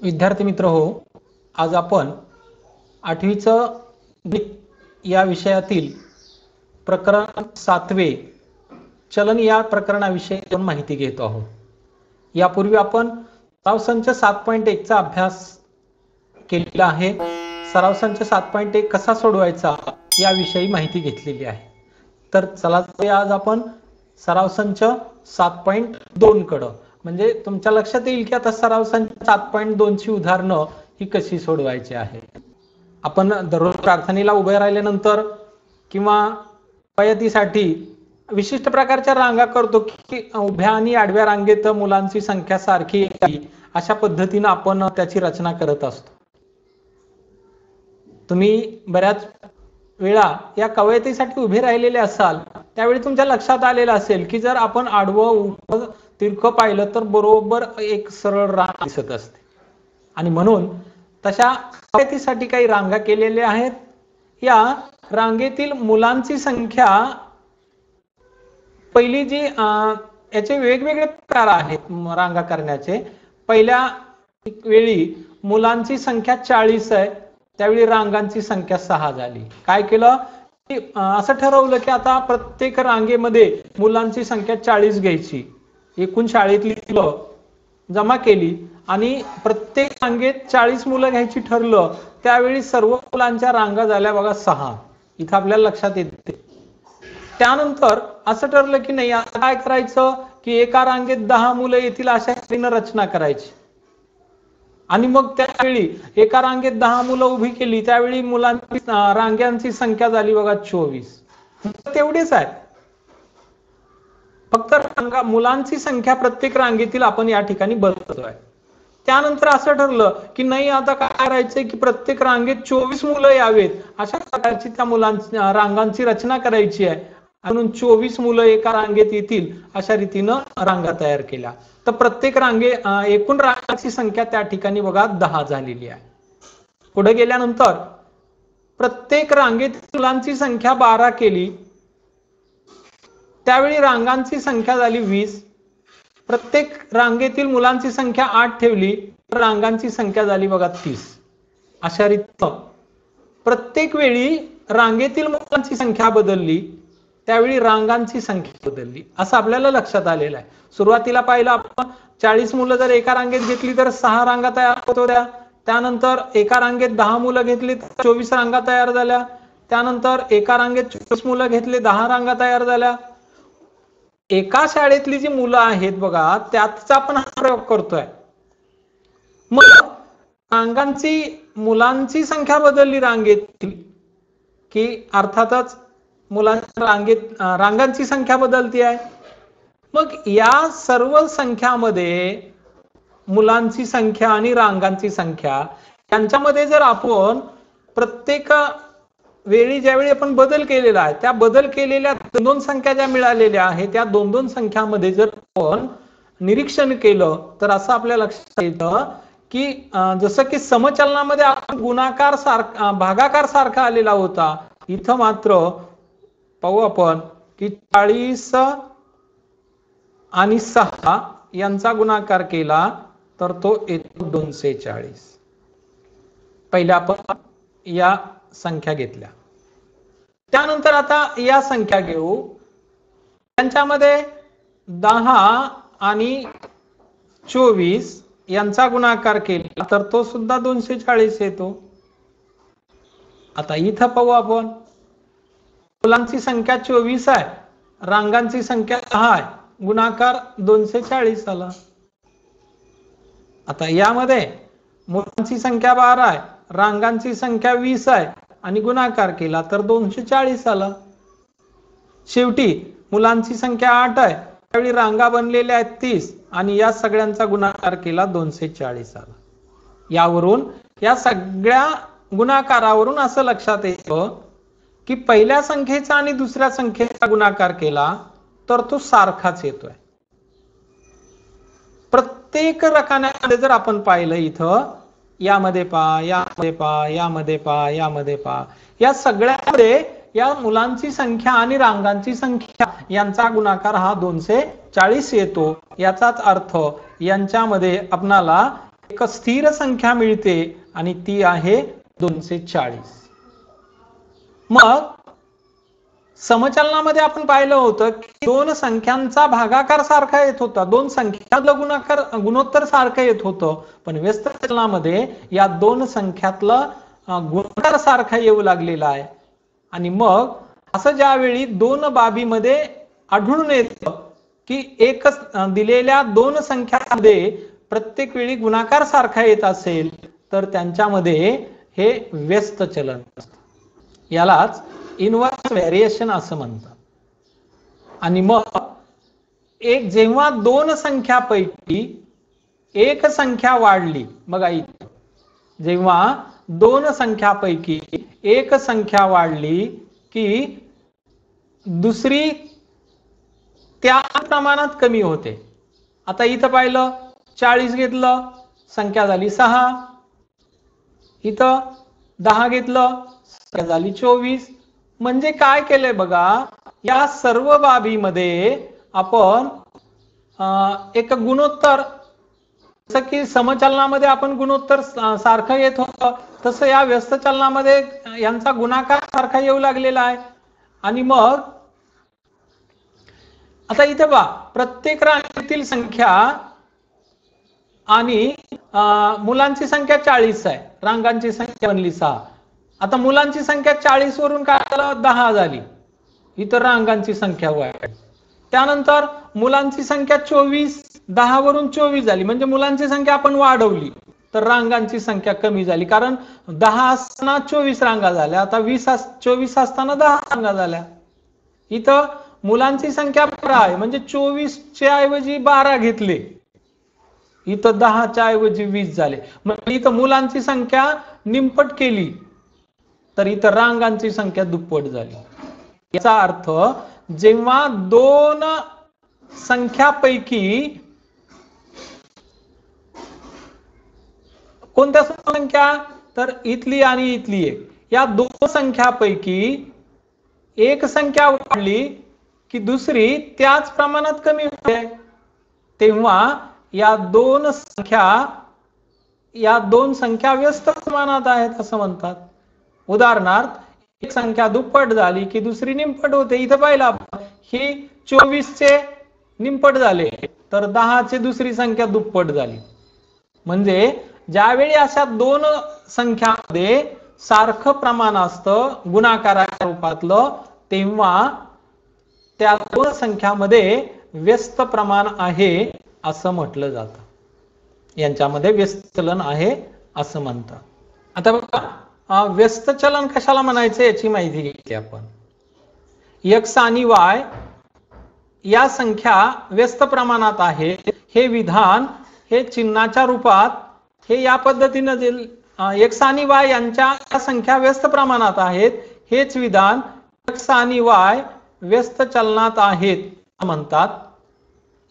विद्यार्थी मित्र हो, आज आपण 8वीचं गणित या विषयातील प्रकरण 7वे चलन या प्रकरणाविषयी आपण माहिती घेतो आहोत. यापूर्वी आपण सराव संच 7.1 चा अभ्यास केलेला आहे. सराव संच 7.1 कसा सोडवायचा याविषयी माहिती घेतलेली आहे. तर चला आज आपण सराव संच 7.2 कडे, म्हणजे तुमच्या लक्षात येईल की आता सराव संच 7.2 ची उदाहरणं ही कशी सोडवायची आहे. आपण दररोज प्रार्थनेला उभे राहिल्यानंतर किंवा पयतीसाठी विशिष्ट प्रकारच्या रांगा करतो की उभ्या आणि आडव्या रांगेत मुलांची संख्या सारखी यावी अशा पद्धतीने आपण त्याची रचना करत असतो. तुम्ही बऱ्याच वेळा या कवयतीसाठी उभे राहिलेले असाल त्यावेळी तुमच्या लक्षात आलेलं असेल की जर आपण आडवं उभं तिरकं पाहिलं तर बरोबर एक सरळ रांग दिसत असते, आणि म्हणून तशा कवयतीसाठी काही रांगा केलेल्या आहेत. या रांगेतील मुलांची संख्या, पहिली जी याचे वेगवेगळे प्रकार आहेत रांगा करण्याचे. पहिल्या वेळी मुलांची संख्या 40 आहे, त्यावेळी रांगांची संख्या 6 झाली. काय केलं की असं ठरवलं की आता प्रत्येक रांगेमध्ये मुलांची संख्या 40 घ्यायची. एकूण शाळेतली मुलं जमा केली आणि प्रत्येक रांगेत 40 मुलं घ्यायची ठरलं. त्यावेळी सर्व मुलांच्या रांगा झाल्या बघा 6. इथं आपल्याला लक्षात येते. त्यानंतर असं ठरलं की नाही, आता काय करायचं की एका रांगेत 10 मुलं येतील अशा रीतीने रचना करायची. आणि मग त्यावेळी एका रांगेत 10 मुलं उभी केली, त्यावेळी मुलांची रांगांची संख्या झाली बघा 24. तेवढेच आहे, फक्त मुलांची संख्या प्रत्येक रांगेतील आपण या ठिकाणी बदलतोय. त्यानंतर असं ठरलं की नाही, आता काय करायचंय की प्रत्येक रांगेत 24 मुलं यावेत अशा प्रकारची त्या मुलांची रांगांची रचना करायची आहे. म्हणून 24 मुलं एका रांगेत येतील अशा रीतीनं रांगा तयार केल्या. तर प्रत्येक एकूण रांगांची संख्या त्या ठिकाणी बघा 10 झालेली आहे. पुढे गेल्यानंतर प्रत्येक रांगेत मुलांची संख्या 12 केली, त्यावेळी रांगांची संख्या झाली 20. प्रत्येक रांगेतील मुलांची संख्या 8 ठेवली तर रांगांची संख्या झाली बघा 30. अशा रीतीनं प्रत्येक वेळी रांगेतील मुलांची संख्या बदलली, त्यावेळी रांगांची संख्या बदलली, असं आपल्याला लक्षात आलेलं आहे. सुरुवातीला पाहिलं आपण 40 मुलं जर एका रांगेत घेतली तर 6 रांगा तयार होत होत्या. त्यानंतर एका रांगेत 10 मुलं घेतली तर 24 रांगा तयार झाल्या. त्यानंतर एका रांगेत 24 मुलं घेतली 10 रांगा तयार झाल्या. एका शाळेतली जी मुलं आहेत बघा त्याचा आपण हा प्रयोग करतोय. मग मुलांची संख्या बदलली रांगेतील की अर्थातच रांगांची संख्या बदलती आहे. मग या सर्व संख्यामध्ये मुलांची संख्या आणि रांगांची संख्या यांच्यामध्ये जर आपण प्रत्येक वेळी ज्यावेळी आपण बदल केलेला आहे, त्या बदल केलेल्या दोन संख्या ज्या मिळालेल्या आहेत त्या दोन संख्यामध्ये जर आपण निरीक्षण केलं तर असं आपल्या लक्षात येतं की जसं की समचलनामध्ये आपण गुणाकार सारखा भागाकार सारखा आलेला होता, इथं मात्र पाहू आपण की 40 आणि 6 यांचा गुणाकार केला तर तो येतो 240. पहिल्या आपण या संख्या घेतल्या. त्यानंतर आता या संख्या घेऊ, त्यांच्यामध्ये 10 आणि 24 यांचा गुणाकार केला तर तो सुद्धा 240 येतो. आता इथं पाहू आपण, मुलांची संख्या 24 आहे, रांगांची संख्या 10 आहे, गुणाकार 240 आला. आता यामध्ये मुलांची संख्या 12 आहे, रांगांची संख्या 20 आहे आणि गुणाकार केला तर 240 आला. शेवटी मुलांची संख्या 8 आहे, त्यावेळी रांगा बनलेल्या आहेत 30 आणि या सगळ्यांचा गुणाकार केला 240 आला. यावरून या सगळ्या गुणाकारावरून असं लक्षात येतं की पहिल्या संख्येचा आणि दुसऱ्या संख्येचा गुणाकार केला तर तो सारखाच येतोय. प्रत्येक रकान्यामध्ये जर आपण पाहिलं, इथं यामध्ये पहा, यामध्ये पहा, यामध्ये पहा, यामध्ये पहा, या सगळ्यामध्ये या मुलांची संख्या आणि रांगांची संख्या यांचा गुणाकार हा 240 येतो. याचाच अर्थ यांच्यामध्ये आपणाला एक स्थिर संख्या मिळते आणि ती आहे 240. मग समचलनामध्ये आपण पाहिलं होतं की दोन संख्यांचा भागाकार सारखा येत होता, दोन संख्यातलं गुणोत्तर सारखं येत होतं, पण व्यस्त चलनामध्ये या दोन संख्यातलं गुणाकार सारखा येऊ लागलेला आहे. आणि मग असं ज्यावेळी दोन बाबीमध्ये आढळून येतं की एक दिलेल्या दोन संख्यांमध्ये प्रत्येक वेळी गुणाकार सारखा येत असेल तर त्यांच्यामध्ये हे व्यस्त चलन असतं. यालाच इनव्हर्स व्हेरिएशन असं म्हणतात. आणि मग जेव्हा दोन संख्यापैकी एक संख्या वाढली, बघा इथे जेव्हा दोन संख्यापैकी एक संख्या वाढली की दुसरी त्या प्रमाणात कमी होते. आता इथं पाहिलं 40 घेतलं, संख्या झाली 6. इथं 10 घेतलं, संख्या झाली 24. म्हणजे काय केलंय बघा, या सर्व बाबीमध्ये आपण एक गुणोत्तर, जसं की समचलनामध्ये आपण गुणोत्तर सारखं येत होतं तसं या व्यस्त चलनामध्ये यांचा गुणाकार सारखा येऊ लागलेला आहे. आणि मग आता इथे पहा, प्रत्येक रांगेतील संख्या आणि मुलांची संख्या 40 आहे, रांगांची संख्या बनली 6. आता मुलांची संख्या 40 वरून काय झालं 10 झाली, इतर रांगांची संख्या वाढली. त्यानंतर मुलांची संख्या 24, 10 वरून 24 झाली, म्हणजे मुलांची संख्या आपण वाढवली तर रांगांची संख्या कमी झाली, कारण 10 असताना 24 रांगा झाल्या, आता 24 असताना 10 रांगा झाल्या. इथं मुलांची संख्या 12 आहे, म्हणजे 24 च्या ऐवजी 12 घेतले, इथं 10 च्या ऐवजी 20 झाले. म्हणजे इथं मुलांची संख्या निमपट केली तर इथं रांगांची संख्या दुप्पट झाली. याचा अर्थ जेव्हा दोन संख्यापैकी कोणत्या संख्या, तर इथली आणि इथली एक, या दोन संख्यापैकी एक संख्या वाढली की दुसरी त्याच प्रमाणात कमी होते, तेव्हा या दोन संख्या व्यस्त प्रमाणात आहेत असं म्हणतात. उदाहरणार्थ, एक संख्या दुप्पट झाली की दुसरी निमपट होते. इथं पाहिलं आपण, ही 24 चे निमपट झाले तर 10 ची दुसरी संख्या दुप्पट झाली. म्हणजे ज्यावेळी अशा दोन संख्यामध्ये सारखं प्रमाण असतं गुणाकाराच्या रूपातलं, तेव्हा त्या दोन संख्यामध्ये व्यस्त प्रमाण आहे असं म्हटलं जातं. यांच्यामध्ये व्यस्त चलन आहे असं म्हणतात. आता बघा, व्यस्त चलन कशाला म्हणायचं याची माहिती घेतली आपण. x आणि y या संख्या व्यस्त प्रमाणात आहे हे विधान हे चिन्हाच्या रूपात हे या पद्धतीने देईल. x आणि y यांच्या संख्या व्यस्त प्रमाणात आहेत, हेच विधान x आणि y व्यस्त चलनात आहेत म्हणतात.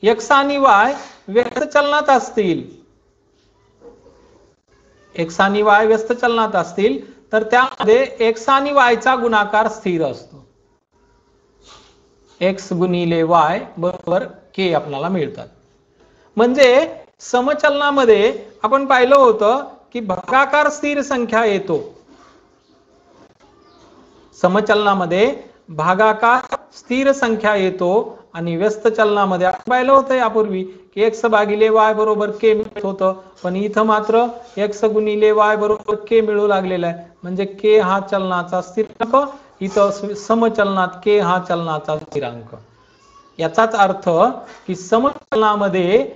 x आणि y व्यस्त चलनात असतील, x आणि y व्यस्त चलनात असतील तर त्यामध्ये x आणि y चा गुणाकार स्थिर असतो. x गुणिले y बरोबर k आपल्याला मिळतात. म्हणजे समचलनामध्ये आपण पाहिलं होतं की भागाकार स्थिर संख्या येतो. समचलनामध्ये भागाकार स्थिर संख्या येतो आणि व्यस्त चलनामध्ये आपण पाहिलं होतं यापूर्वी की x भागिले y बरोबर k मिळत होतं, पण इथं मात्र x गुणिले y बरोबर k मिळू लागलेला आहे. म्हणजे k हा चलनाचा स्थिरांक, इथं समचलनात k हा चलनाचा स्थिरांक. याचाच अर्थ की समचलनामध्ये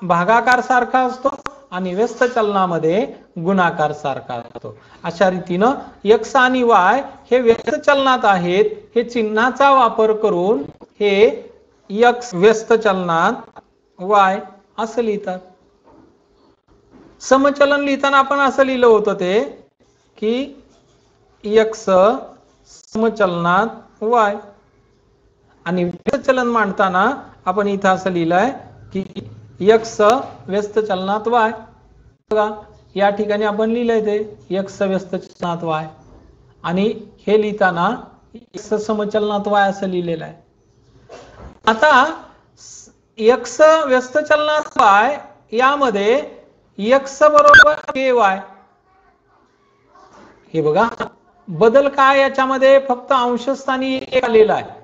भागाकार सारखा असतो आणि व्यस्त चलनामध्ये गुणाकार सारखा असतो. अशा रीतीनं x आणि y हे व्यस्त चलनात आहेत, हे चिन्हाचा वापर करून हे x व्यस्त चलनात y असं लिहितात. समचलन लिहिताना आपण असं लिहिलं होतं ते की x समचलनात y, आणि व्यस्त चलन मांडताना आपण इथं असं लिहिलंय की x व्यस्त चलनात y. बघा, या ठिकाणी आपण लिहिलंय ते x व्यस्त चलनात y, आणि हे लिहिताना x समचलनात y असं लिहिलेलं आहे. आता x व्यस्त चलनात y यामध्ये x बरोबर ky. हे बघा बदल काय याच्यामध्ये, फक्त अंशस्थानी एक आलेला आहे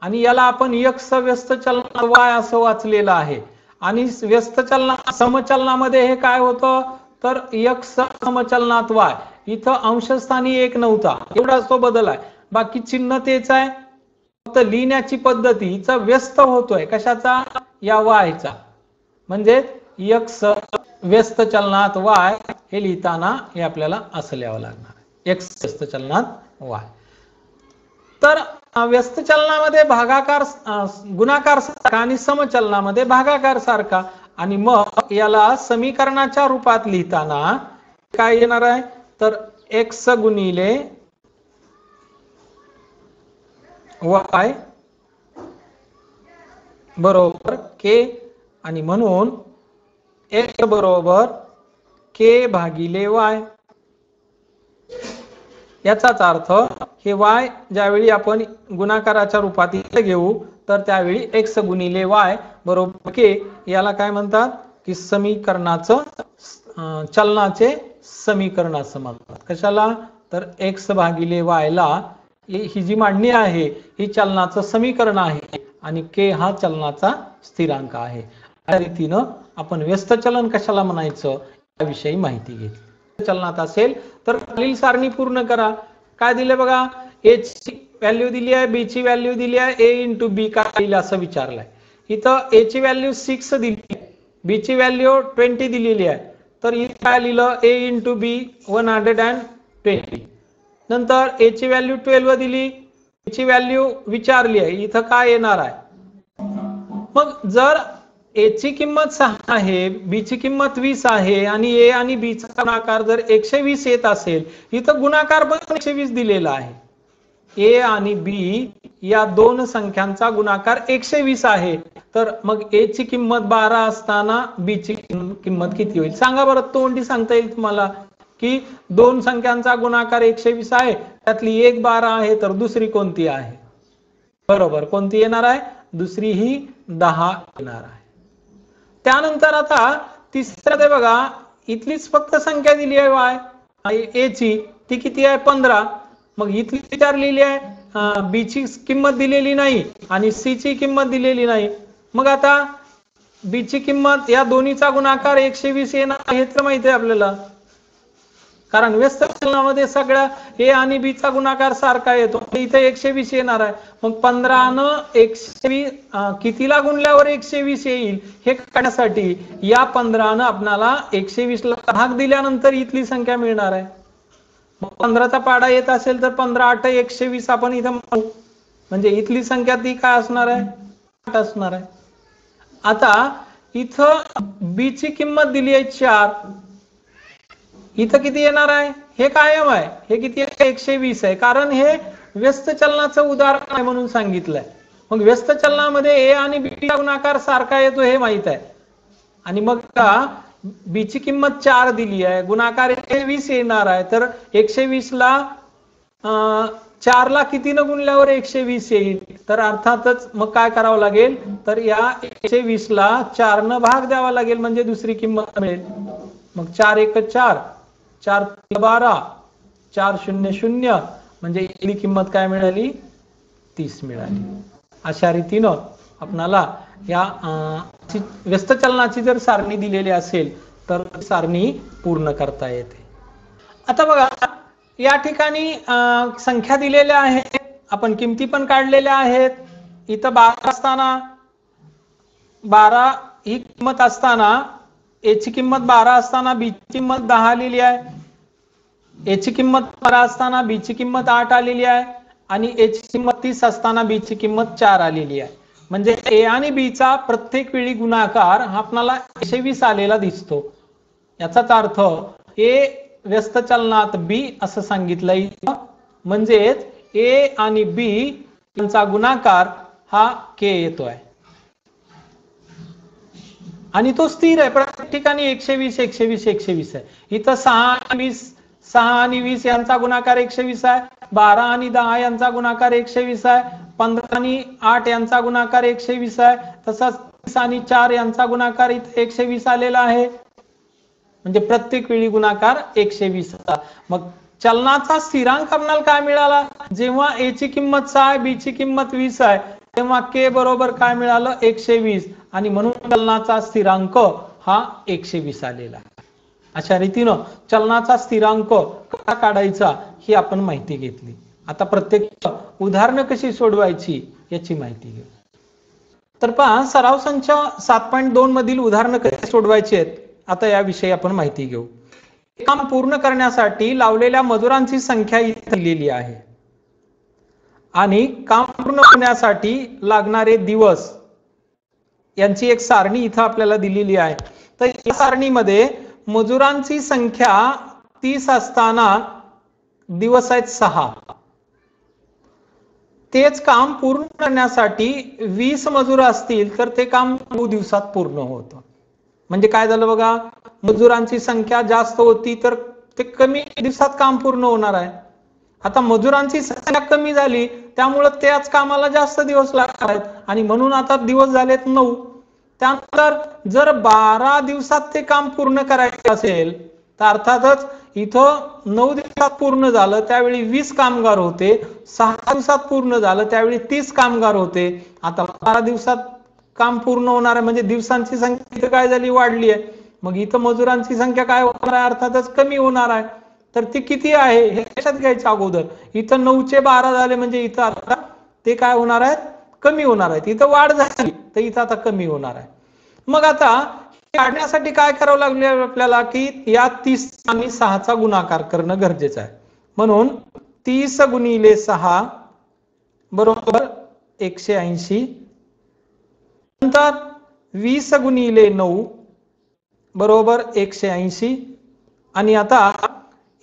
आणि याला आपण x व्यस्त चलनात y असं वाचलेलं आहे. आणि व्यस्त चलना समचलनामध्ये हे काय होतं, तर x समचलनात y, इथं अंशस्थानी एक नव्हता, एवढाच तो बदल आहे. बाकी चिन्ह तेच आहे, फक्त लिहिण्याची पद्धतीचा व्यस्त होतोय. कशाचा, या y चा. म्हणजे x व्यस्त चलनात y हे लिहिताना हे आपल्याला असं लिहावं लागणार, x व्यस्त चलनात y. तर व्यस्त चलनामध्ये भागाकार गुणाकार सारखा आणि समचलनामध्ये भागाकार सारखा. आणि मग याला समीकरणाच्या रूपात लिहिताना काय येणार आहे, तर x गुणिले y बरोबर k, आणि म्हणून x बरोबर k भागिले y. याचाच अर्थ हे y ज्यावेळी आपण गुणाकाराच्या रूपात घेऊ तर त्यावेळी x गुणिले y बरोबर k, याला काय म्हणतात की समीकरणाचं चलनाचे समीकरण असं म्हणतात. कशाला, तर x भागिले y ला ही जी मांडणी आहे ही चलनाचं समीकरण आहे आणि k हा चलनाचा स्थिरांक आहे. या रीतीनं आपण व्यस्त चलन कशाला म्हणायचं याविषयी माहिती घेतली. चलनात असेल तर खालील सारणी पूर्ण करा. काय दिले बघा, a ची व्हॅल्यू दिली आहे, b ची व्हॅल्यू दिली आहे, a इंटू बी काय दिलं असं विचारलंय. इथं a ची व्हॅल्यू 6 दिली आहे, b ची व्हॅल्यू 20 दिलेली आहे, तर इथं काय लिहिलं, a इंटू बी 120. नंतर a ची व्हॅल्यू 12 दिली, b ची व्हॅल्यू विचारली आहे, इथं काय येणार आहे. मग जर a ची किंमत 6 आहे, b ची किंमत 20 आहे आणि a आणि b चा गुणाकार जर 120 येत असेल, इथं गुणाकार पण 120 दिलेला आहे. a आणि b या दोन संख्यांचा गुणाकार 120 आहे, तर मग a ची किंमत 12 असताना b ची किंमत किती होईल सांगा बरं. तोंडी सांगता येईल तुम्हाला की दोन संख्यांचा गुणाकार 120 आहे, त्यातली एक 12 आहे, तर दुसरी कोणती आहे, बरोबर कोणती येणार आहे, दुसरी ही 10 येणार आहे. त्यानंतर आता तिसऱ्या ते बघा, इथलीच फक्त संख्या दिली आहे y a ची, ती किती आहे 15. मग इथली विचारलेली आहे, b ची किंमत दिलेली नाही आणि c ची किंमत दिलेली नाही. मग आता b ची किंमत या दोन्हीचा गुणाकार 120 येणार हे तर माहिती आहे आपल्याला, कारण व्यस्त चलनामध्ये सगळ्या a आणि b चा गुणाकार सारखा येतो, इथे 120 येणार आहे. मग 15 न 120 कितीला गुणल्यावर 120 येईल हे काढण्यासाठी या 15 न आपल्याला 120 ला भाग दिल्यानंतर इथली संख्या मिळणार आहे. मग 15 चा पाडा येत असेल तर 15 8 120 आपण इथं म्हणू, म्हणजे इथली संख्या ती काय असणार आहे, 8 असणार आहे. आता इथं b ची किंमत दिली आहे 4, इथं किती येणार आहे, हे कायम आहे, हे किती आहे 120 आहे, कारण हे व्यस्त चलनाचं उदाहरण आहे म्हणून सांगितलंय. मग व्यस्त चलनामध्ये a आणि b चा गुणाकार सारखा येतो हे माहित आहे. आणि मग b ची किंमत 4 दिली आहे, गुणाकार 120 येणार आहे, तर 120 ला 4 ला किती न गुणल्यावर 120 येईल, तर अर्थातच मग काय करावं लागेल, तर या 120 ला 4 न भाग द्यावा लागेल, म्हणजे दुसरी किंमत मिळेल. मग 4 1 4, 4 12, 4 0 0, म्हणजे इथली किंमत काय मिळाली, 30 मिळाली. अशा रीतीनं आपणाला या व्यस्त चलनाची जर सारणी दिलेली असेल तर सारणी पूर्ण करता येते. आता बघा या ठिकाणी संख्या दिलेल्या आहेत, आपण किमती पण काढलेल्या आहेत. इथं 12 असताना 12 ही किंमत असताना a ची किंमत 12 असताना b ची किंमत 10 लिहिली आहे, a ची किंमत 12 असताना b ची किंमत 8 आलेली आहे आणि a ची किंमत 30 असताना b ची किंमत 4 आलेली आहे. म्हणजे a आणि b चा प्रत्येक वेळी गुणाकार हा आपल्याला 120 आलेला दिसतो. याचाच अर्थ a व्यस्त चलनात b असं सांगितलंय, म्हणजेच a आणि b यांचा गुणाकार हा k येतोय आणि तो स्थिर आहे, प्रत्येक ठिकाणी 120 120 120 आहे. इथं 6 आणि 20 यांचा गुणाकार 120 आहे, 12 आणि 10 यांचा गुणाकार 120 आहे, 15 आणि 8 यांचा गुणाकार 120 आहे, तसंच 30 आणि 4 यांचा गुणाकार इथे 120 आलेला आहे. म्हणजे प्रत्येक वेळी गुणाकार 120 चा. मग चलनाचा स्थिरांक आपल्याला काय मिळाला, जेव्हा a ची किंमत 6 आहे, b ची किंमत 20 आहे, तेव्हा k बरोबर काय मिळालं 120, आणि म्हणून चलनाचा स्थिरांक हा 120 आलेला. अशा रीतीनं चलनाचा स्थिरांक कसा काढायचा ही आपण माहिती घेतली. आता प्रत्येक उदाहरणं कशी सोडवायची याची माहिती घेऊ. तर पहा, सराव संच 7.2 मधील उदाहरणं कशी सोडवायची आहेत आता याविषयी आपण माहिती घेऊ. काम पूर्ण करण्यासाठी लावलेल्या मजुरांची संख्या इथे दिलेली आहे आणि काम पूर्ण होण्यासाठी लागणारे दिवस यांची एक सारणी इथं आपल्याला दिलेली आहे. तर या सारणीमध्ये मजुरांची संख्या 30 असताना दिवस आहेत 6. तेच काम पूर्ण करण्यासाठी 20 मजूर असतील तर ते काम 9 दिवसात पूर्ण होतं. म्हणजे काय झालं बघा, मजुरांची संख्या जास्त होती तर ते कमी दिवसात काम पूर्ण होणार आहे. आता मजुरांची संख्या कमी झाली त्यामुळे त्याच कामाला जास्त दिवस लागणार आहेत आणि म्हणून आता दिवस झालेत 9. त्यानंतर जर 12 दिवसात ते काम पूर्ण करायचे असेल तर अर्थातच इथं 9 दिवसात पूर्ण झालं त्यावेळी 20 कामगार होते, 6 दिवसात पूर्ण झालं त्यावेळी 30 कामगार होते. आता 12 दिवसात काम पूर्ण होणार आहे म्हणजे दिवसांची संख्या इथं काय झाली, वाढली आहे. मग इथं मजुरांची संख्या काय होणार आहे, अर्थातच कमी होणार आहे. तर ती किती आहे हे लक्षात घ्यायचं अगोदर. इथं 9 चे 12 झाले म्हणजे इथं आता ते काय होणार आहेत, कमी होणार आहेत. इथं वाढ झाली तर इथं आता कमी होणार आहे. मग आता काढण्यासाठी काय करावं लागलं आपल्याला की या 30 आणि 6 चा गुणाकार करणं गरजेचं आहे. म्हणून 30 गुणिले 6 बरोबर 180, नंतर 20 गुणिले 9 बरोबर 180, आणि आता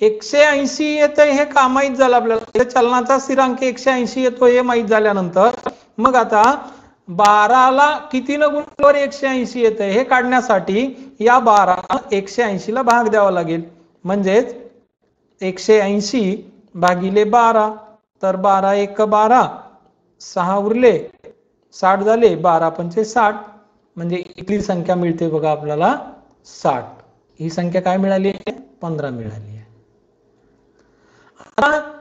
180 येतंय हे का माहित झालं आपल्याला, चलनाचा स्थिरांक 180 येतो हे माहित झाल्यानंतर मग आता 12 ला कितीनं गुणल्यावर 180 येतंय हे काढण्यासाठी या 12 180 ला भाग द्यावा लागेल. म्हणजेच 180 भागिले 12, तर 12 1 12, 6 उरले 60 झाले, 12 पंचे 60, म्हणजे इथली संख्या मिळते बघा आपल्याला 60. ही संख्या काय मिळाली आहे, 15 मिळाली आहे. आता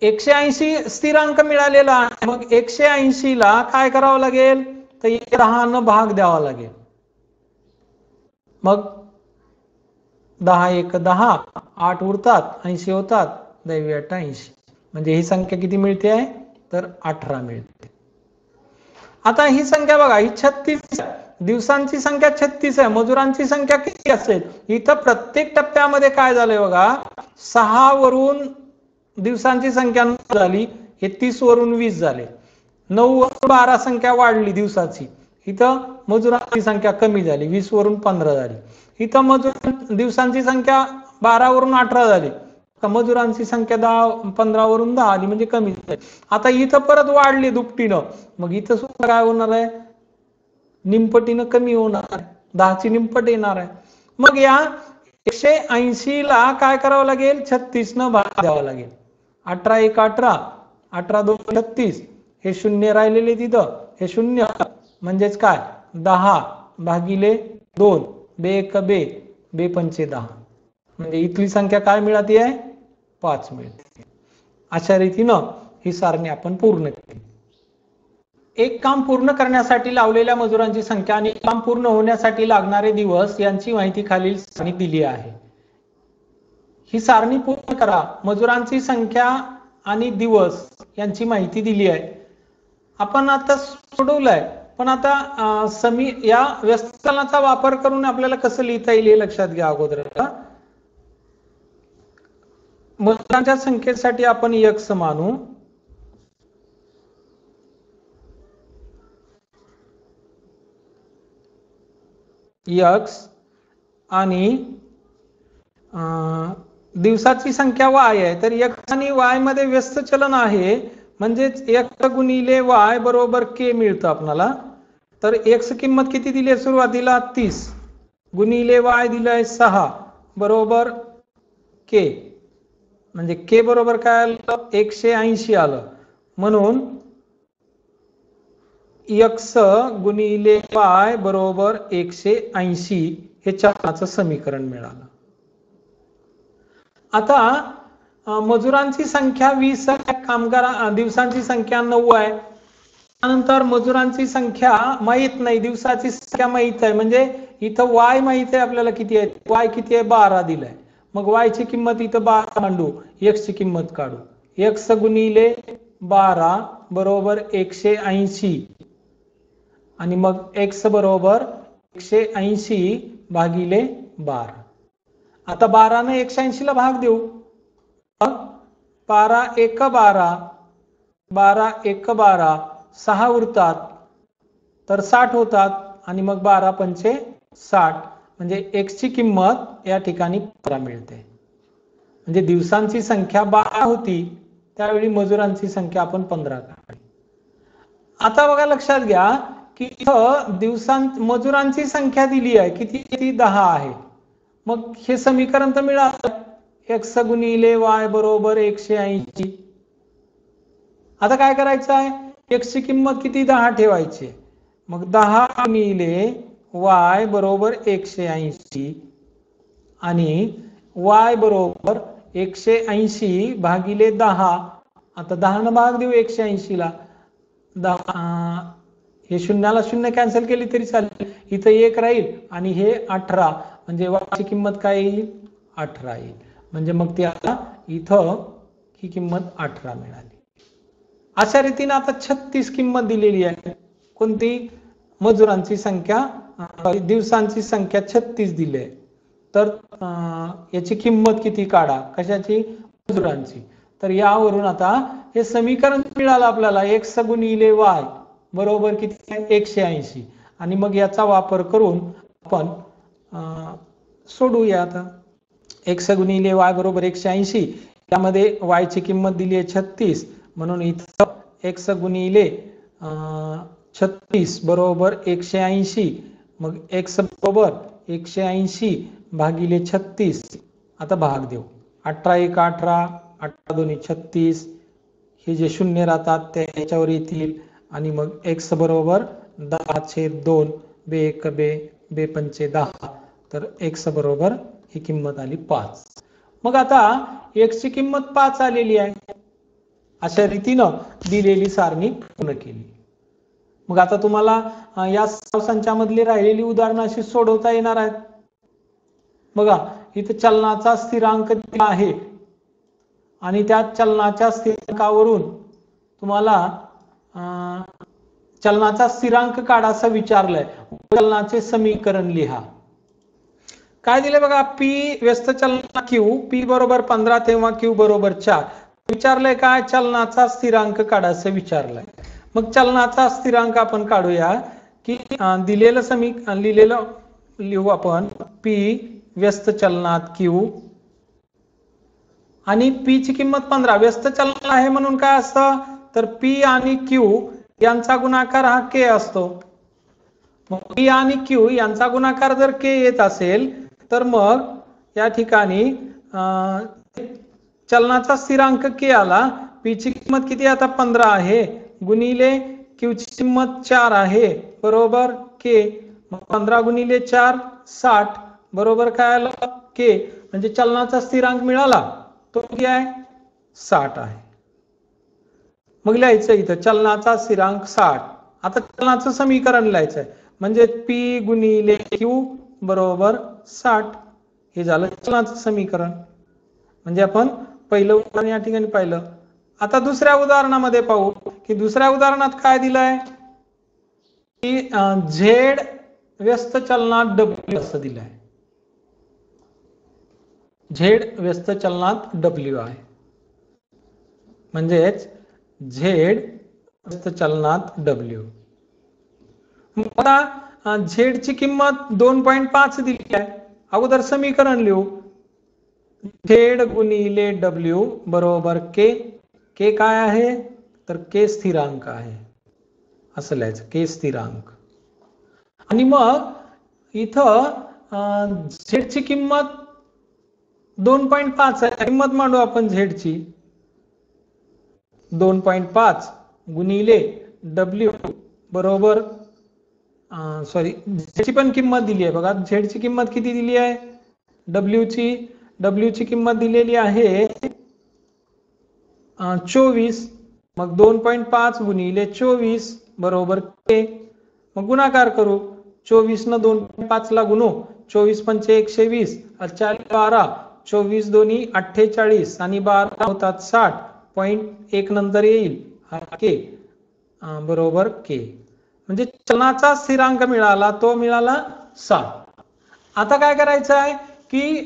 180 स्थिरांक मिळालेला आहे. मग 180 ला काय करावं लागेल, तर 10 न भाग द्यावा लागेल. मग 10 1 10, 8 उरतात, 80 होतात, 10 8 80, म्हणजे ही संख्या किती मिळते आहे, तर 18 मिळते. आता ही संख्या बघा, ही 36 दिवसांची संख्या 36 आहे, मजुरांची संख्या किती असेल, इथं प्रत्येक टप्प्यामध्ये काय झालंय बघा, 6 वरून दिवसांची संख्या झाली, हे 30 वरून 20 झाले, 9 वरून 12 संख्या वाढली दिवसाची, इथं मजुरांची संख्या कमी झाली, 20 वरून 15 झाली, इथं मजूर दिवसांची संख्या 12 वरून 18 झाली, मजुरांची संख्या 15 वरून 10 आली म्हणजे कमी झाली. आता इथं परत वाढली दुपटीनं, मग इथं सुद्धा काय होणार आहे, निमपटीनं कमी होणार आहे, 10 ची निमपट येणार आहे. मग या 180 ला काय करावं लागेल, 36 न भाग द्यावा लागेल. 18 1 18, 18 2 36, हे शून्य राहिलेले तिथं, हे शून्य म्हणजेच काय 10 भागिले 2, बे 1 बे, बे पंचे 10, म्हणजे इथली संख्या काय मिळाली आहे, 5 मिळते. अशा रीतीनं ही सारणी आपण पूर्ण केली. एक काम पूर्ण करण्यासाठी लावलेल्या मजुरांची संख्या आणि काम पूर्ण होण्यासाठी लागणारे दिवस यांची माहिती खालील सारणीत दिली आहे. ही सारणी पूर्ण करा. मजुरांची संख्या आणि दिवस यांची माहिती दिली आहे. आपण आता सोडवलंय, पण आता या व्यस्तचलनाचा वापर करून आपल्याला कसं लिहिता येईल हे लक्षात घ्या अगोदर. मजुरांच्या संख्येसाठी आपण x मानू, x, आणि दिवसाची संख्या y आहे, तर x आणि y मध्ये व्यस्त चलन आहे, म्हणजेच x गुणिले y बरोबर k मिळतं आपल्याला. तर x किंमत किती दिली आहे सुरुवातीला, 30 गुणिले y दिलाय 6 बरोबर k, म्हणजे k बरोबर काय आलं, 180 आलं. म्हणून x गुणिले y बरोबर 180 हे चलनाचं समीकरण मिळालं. आता मजुरांची संख्या 20 आहे, दिवसांची संख्या 9 आहे. त्यानंतर मजुरांची संख्या माहित नाही, दिवसाची संख्या माहित आहे. म्हणजे इथं वाय माहित आहे आपल्याला किती आहे. वाय किती आहे 12 दिलाय. मग वाय ची किंमत इथं 12 मांडू, एक्स ची किंमत काढू. एक्स गुणिले 12 बरोबर 180 आणि मग एक्स बरोबर 180 भागिले 12. आता 12 ने 180 ला भाग देऊ. 12 एक 12, 12 एक 12, 6 उरतात तर 60 होतात आणि मग 12 पंचे 60 म्हणजे एक्स ची किंमत या ठिकाणी 15 मिळते. म्हणजे दिवसांची संख्या 12 होती, त्यावेळी मजुरांची संख्या आपण 15 काढली. आता बघा लक्षात घ्या की इथं मजुरांची संख्या दिली आहे किती, ती 10 आहे. मग हे समीकरण तर मिळालं, एक्स गुणिले वाय बरोबर 180. आता काय करायचं आहे, एक्स ची किंमत किती 10 ठेवायची. मग 10 गुणिले वाय बरोबर 180 आणि वाय बरोबर 180 भागिले 10. आता 10 न भाग देऊ 180 ला. 10 हे शून्याला शून्य कॅन्सल केली तरी चालेल, इथं 1 राहील आणि हे 18 म्हणजे वायची किंमत काय येईल 18 येईल. म्हणजे मग त्याला इथं ही किंमत 18 मिळाली. अशा रीतीने आता 36 किंमत दिलेली आहे. कोणती, मजुरांची संख्या, दिवसांची संख्या 36 दिली आहे. तर याची किंमत किती काढा, कशाची, मजुरांची. तर यावरून आता हे समीकरण मिळालं आपल्याला, एक्स गुणिले वाय बरोबर किती आहे 180 आणि मग याचा वापर करून आपण सोडूया. आता एक्स गुणिले वाय बरोबर 180, त्यामध्ये वाय ची किंमत दिली आहे 36, म्हणून इथं एक्स गुणिले 36 बरोबर 180, मग एक्स बरोबर 180 भागिले 36. आता भाग देऊ, 18 एक 18, 18 दोन्ही 36, हे जे शून्य राहतात ते याच्यावर येतील आणि मग एक्स बरोबर 10/2, बे एक बे, बे पंचे 10, तर एक्स बरोबर ही किंमत आली 5. मग आता एक्स ची किंमत 5 आलेली आहे. अशा रीतीनं दिलेली सारणी पूर्ण केली. मग आता तुम्हाला या संचामधली राहिलेली उदाहरणं अशी सोडवता येणार आहेत. बघा इथे चलनाचा स्थिरांक दिला आहे आणि त्या चलनाच्या स्थिरांकावरून तुम्हाला चलनाचा स्थिरांक काढायचं विचारलंय. चलनाचे समीकरण लिहा. काय दिले बघा, पी व्यस्त चलना क्यू, पी बरोबर 15 तेव्हा क्यू बरोबर 4. विचारलंय काय, चलनाचा स्थिरांक काढायचं विचारलंय. मग चलनाचा स्थिरांक आपण काढूया की लिहिलेलं लिहू आपण, पी व्यस्त चलनात क्यू आणि पी ची किंमत 15. व्यस्त चलन आहे म्हणून काय असतं, तर पी आणि क्यू यांचा गुणाकार हा के असतो. मग पी आणि क्यू यांचा गुणाकार जर के येत असेल तर मग या ठिकाणी चलनाचा स्थिरांक के आला. पी ची किंमत किती आता 15 आहे गुणिले क्यू ची किंमत 4 आहे बरोबर के. मग 15 गुणिले 4 60 बरोबर काय आलं के. म्हणजे चलनाचा स्थिरांक मिळाला, तो किती आहे 60 आहे. मग लिहायचं इथं चलनाचा स्थिरांक 60. आता चलनाचं समीकरण लिहायचंय, म्हणजे पी गुणिले क्यू बरोबर 60. हे झालं चलनाचं समीकरण. म्हणजे आपण पहिलं उदाहरण या ठिकाणी पाहिलं. आता दुसऱ्या उदाहरणामध्ये पाहू की दुसऱ्या उदाहरणात काय दिलंय की झेड व्यस्त चलनात डब्ल्यू असं दिलंय. झेड व्यस्त चलनात डब्ल्यू आहे, म्हणजेच झेड व्यस्त चलनात डब्ल्यू. आता झेड ची किंमत 2.5 दिली आहे. अगोदर समीकरण लिहू, झेड गुणिले डब्ल्यू बरोबर के. के काय आहे तर के स्थिरांक आहे, असं लिहायचं के स्थिरांक. आणि मग इथं झेड ची किंमत 2.5 आहे. किंमत मांडू आपण झेडची, 2.5 गुणिले डब्ल्यू बरोबर झेडची पण किंमत दिली आहे बघा. झेडची किंमत किती दिली आहे डब्ल्यू ची, डब्ल्यू ची किंमत दिलेली आहे 24, मग 2.5 गुणिले 24 बरोबर के. मग गुणाकार करू, 24 न 2.5 ला गुणू, 24 पंचे 120, 12, 24 दोन्ही 48 आणि 12 होतात 60.1 नंतर येईल हा के बरोबर के. म्हणजे चलनाचा स्थिरांक मिळाला, तो मिळाला 60. आता काय करायचं आहे की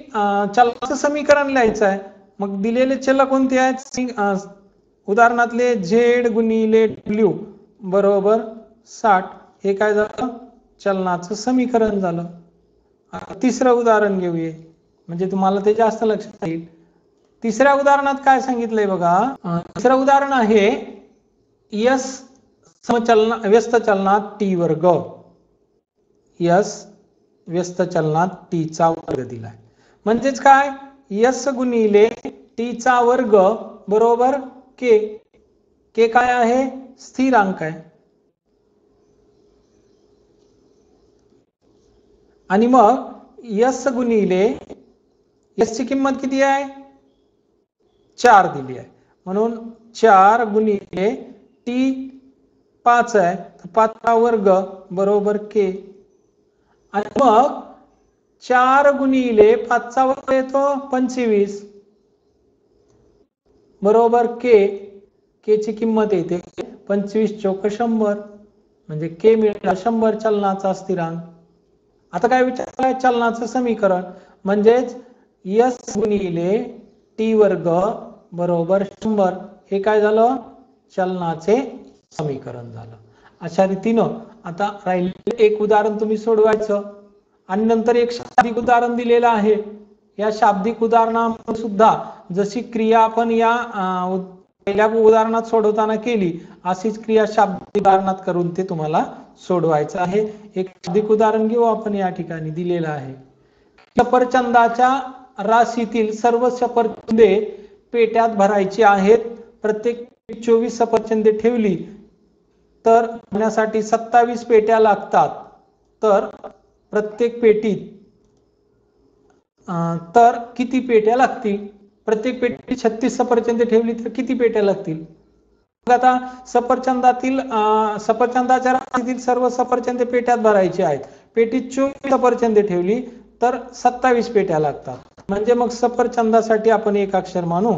चलाचं समीकरण लिहायचं आहे. मग दिलेले चल कोणते आहेत? उदाहरणातले झेड गुणिले डब्ल्यू बरोबर 60. हे काय झालं? चलनाचं समीकरण झालं. तिसरं उदाहरण घेऊया, म्हणजे तुम्हाला ते जास्त लक्षात येईल. तिसऱ्या उदाहरणात काय सांगितलंय बघा. तिसरं उदाहरण आहे यस व्यस्त चलनात टी वर्ग. यस व्यस्त चलनात टी चा वर्ग दिलाय. म्हणजेच काय? यस गुणिले टी चा वर्ग बरोबर के. के काय आहे? स्थिरांक आहे. आणि मग यस गुणिले यस ची किंमत किती आहे? 4 दिली आहे, म्हणून 4 गुणिले टी 5 आहे, 5 चा वर्ग बरोबर के. आणि मग 4 गुणिले 5 चा वर्ग येतो 25 बरोबर के. के ची किंमत येते 25 चौक 100, म्हणजे के मिळाला 100 चलनाचा स्थिरांक. आता काय विचारलंय? चलनाचं समीकरण. म्हणजेच यस गुणिले टी वर्ग बरोबर 100. हे काय झालं? चलनाचे समीकरण झालं. अशा रीतीनं आता राहिलेलं एक उदाहरण तुम्ही सोडवायचं आणि नंतर एक शाब्दिक उदाहरण दिलेलं आहे. या शाब्दिक उदाहरणामध्ये सुद्धा जशी क्रिया आपण या पहिल्या उदाहरणात सोडवताना केली, अशीच क्रिया शाब्दिक उदाहरणात करून ते तुम्हाला सोडवायचं आहे. एक शाब्दिक उदाहरण घेऊ आपण. या ठिकाणी दिलेलं आहे, सफरचंदाच्या राशीतील सर्व सफरचंदे पेट्यात भरायची आहेत. प्रत्येक 24 सफरचंदे ठेवली तर भरण्यासाठी 27 पेट्या लागतात. तर प्रत्येक पेटीत तर किती पेट्या लागतील? प्रत्येक पेटीत 36 सफरचंदे ठेवली तर किती पेट्या लागतील? आता सफरचंदाच्या राशीतील सर्व सफरचंदे पेट्यात भरायची आहेत. पेटीत 24 सफरचंदे ठेवली तर 27 पेट्या लागतात. म्हणजे मग सफरचंदासाठी आपण एक अक्षर मानू.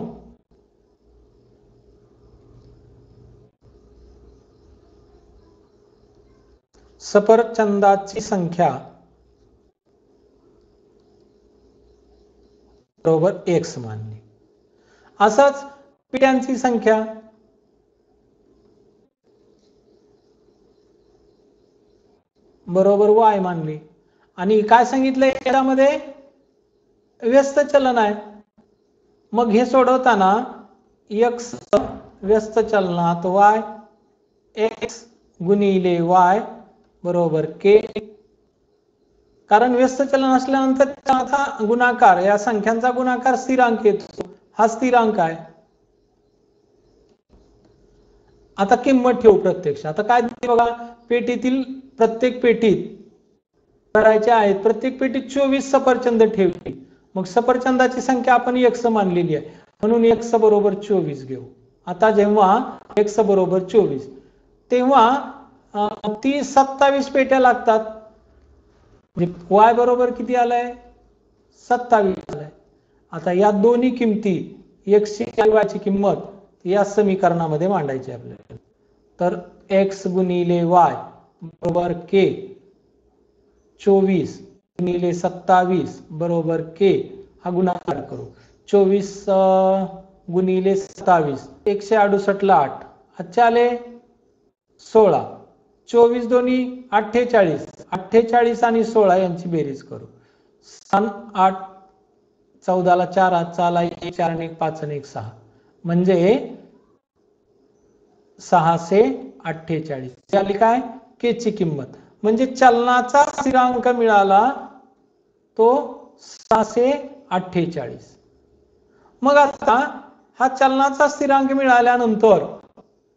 सफरचंदाची संख्या बरोबर x मानली. असंच पेट्यांची संख्या बरोबर y मानली. आणि काय सांगितलंय यामध्ये? व्यस्त चलन आहे. मग हे सोडवताना x व्यस्त चलनात y, x गुणिले y बरोबर k. कारण व्यस्त चलन असल्यानंतर त्याचा गुणाकार, या संख्यांचा गुणाकार स्थिरांक येतो. हा स्थिरांक आहे. आता किंमत ठेवू प्रत्यक्ष. आता काय बघा, पेटीतील प्रत्येक पेटीत भरायचे आहेत. प्रत्येक पेटीत 24 सफरचंद ठेवली. मग सफरचंदाची संख्या आपण x मानलेली आहे, म्हणून x बरोबर 24 घेऊ. आता जेव्हा x बरोबर 24, तेव्हा ती 27 पेट्या लागतात. y बरोबर किती आलाय? 27 आलाय. आता या दोन्ही किमती x ची आणि y ची किंमत या समीकरणामध्ये मांडायची आपल्याला. तर x गुणिले y बरोबर k, 24 गुणिले 27 बरोबर k. हा गुणाकार करू. 24 गुणिले 27 168 ला 8, अच्छा आले 16. 24 दोन्ही 48, 48 आणि 16 यांची बेरीज करू. 8 14 ला 4 हातचा आला 1, 4 आणि 1 5 आणि 1 6, म्हणजे 648. झाली काय? के ची किंमत. म्हणजे चलनाचा स्थिरांक मिळाला तो 648. मग आता हा चलनाचा स्थिरांक मिळाल्यानंतर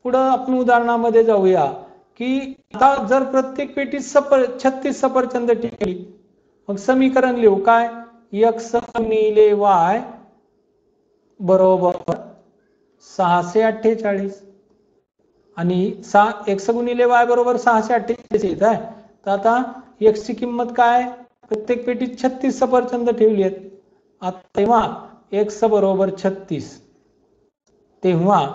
पुढे आपण उदाहरणामध्ये जाऊया की आता जर प्रत्येक पेटीत 36 सफरचंद ठेवली, मग समीकरण लिहू काय? x गुणिले y बरोबर 648 आणि x गुणिले y बरोबर 648 येत आहे. तर आता x ची किंमत काय, प्रत्येक पेटीत 36 सफरचंद ठेवली आहेत. आता तेव्हा x बरोबर 36, तेव्हा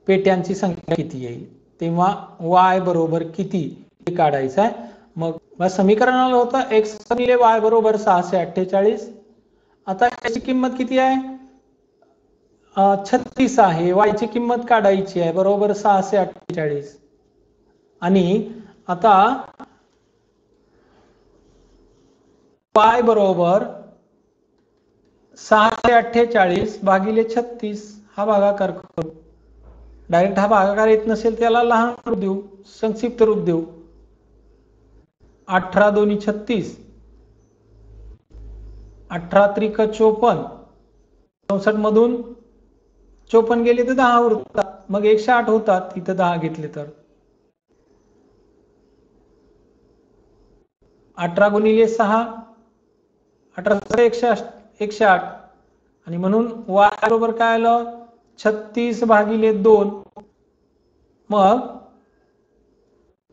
पेट्यांची संख्या किती येईल, तेव्हा y बरोबर किती हे काढायचं आहे. मग समीकरणाला होतं x गुणिले y बरोबर 648. आता याची किंमत किती आहे, 36 आहे. y ची किंमत काढायची आहे, बरोबर 648. आणि आता y बरोबर 648 भागिले 36 हा भागाकार करू. डायरेक्ट हा भागाकार येत नसेल त्याला लहान रूप देऊ, संक्षिप्त रूप देऊ. 18 दोन्ही 36, 18 त्रिक 54, 64 मधून 54 गेले तर 10 उरतात, मग 108 होतात. इथं 10 घेतले तर 18 गुणिले 6, 18 108 आणि म्हणून y बरोबर काय आलं 36 भागिले 2. मग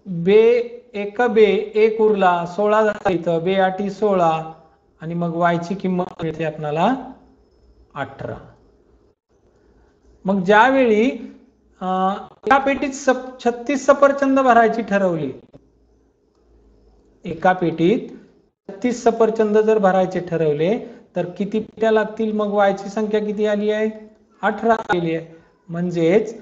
बे एक उरला, 16 झाला इथं, बे 8 16 आणि मग y ची किंमत मिळते आपल्याला 18. मग ज्यावेळी एका पेटीत 36 सफरचंद भरायची ठरवली, एका पेटीत 36 सफरचंद जर भरायचे ठरवले तर किती पेट्या लागतील, मग y ची संख्या किती आली आहे 18 आली आहे. म्हणजेच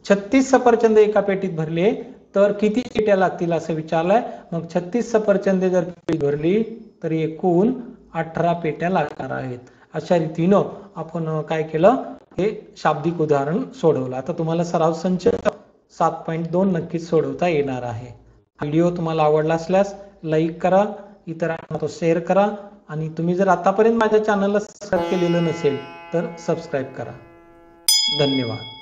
36 सफरचंद एका पेटीत भरले तर किती पेट्या लागतील असं विचारलंय. मग 36 सफरचंद जर पेटी भरली तर एकूण 18 पेट्या लागणार आहेत. अशा रीतीनं आपण काय केलं, हे शाब्दिक उदाहरण सोडवलं. आता तुम्हाला सराव संच 7.2 नक्कीच सोडवता येणार आहे. व्हिडिओ तुम्हाला आवडला असल्यास लाईक करा, इतरांना तो शेअर करा आणि तुम्ही जर आतापर्यंत माझ्या चॅनलला सबस्क्राईब केलेलं नसेल तर सबस्क्राईब करा. धन्यवाद.